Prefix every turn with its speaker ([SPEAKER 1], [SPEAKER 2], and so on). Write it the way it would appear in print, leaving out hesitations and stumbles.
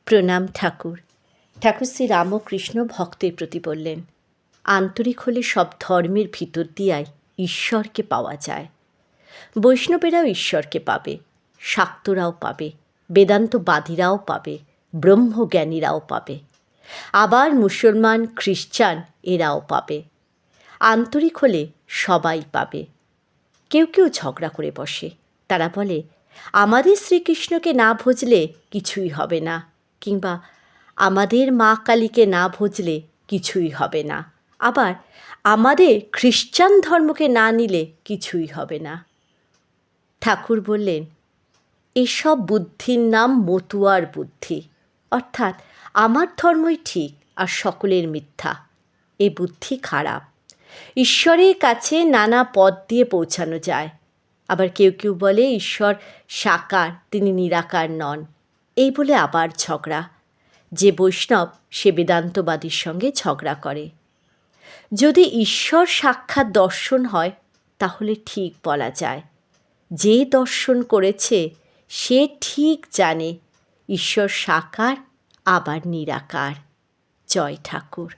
[SPEAKER 1] প্রণাম ঠাকুর। ঠাকুর শ্রী রামকৃষ্ণ ভক্তের প্রতি বললেন, আন্তরিক হলে সব ধর্মের ভিতর দিয়াই ঈশ্বরকে পাওয়া যায়। বৈষ্ণবেরাও ঈশ্বরকে পাবে, শাক্তরাও পাবে, বেদান্তবাদীরাও পাবে, ব্রহ্মজ্ঞানীরাও পাবে, আবার মুসলমান খ্রিস্টান এরাও পাবে। আন্তরিক হলে সবাই পাবে। কেউ কেউ ঝগড়া করে বসে। তারা বলে, আমাদের শ্রীকৃষ্ণকে না ভজলে কিছুই হবে না, কিংবা আমাদের মা কালীকে না ভজলে কিছুই হবে না, আবার আমাদের খ্রিস্টান ধর্মকে না নিলে কিছুই হবে না। ঠাকুর বললেন, এসব বুদ্ধির নাম মতুয়ার বুদ্ধি, অর্থাৎ আমার ধর্মই ঠিক আর সকলের মিথ্যা। এ বুদ্ধি খারাপ। ঈশ্বরের কাছে নানা পথ দিয়ে পৌঁছানো যায়। আবার কেউ কেউ বলে ঈশ্বর সাকার, তিনি নিরাকার নন। এই বলে আবার ঝগড়া। যে বৈষ্ণব সে বেদান্তবাদীর সঙ্গে ঝগড়া করে। যদি ঈশ্বর সাক্ষাৎ দর্শন হয় তাহলে ঠিক বলা যায়, যে দর্শন করেছে সে ঠিক জানে ঈশ্বর সাকার আবার নিরাকার। জয় ঠাকুর।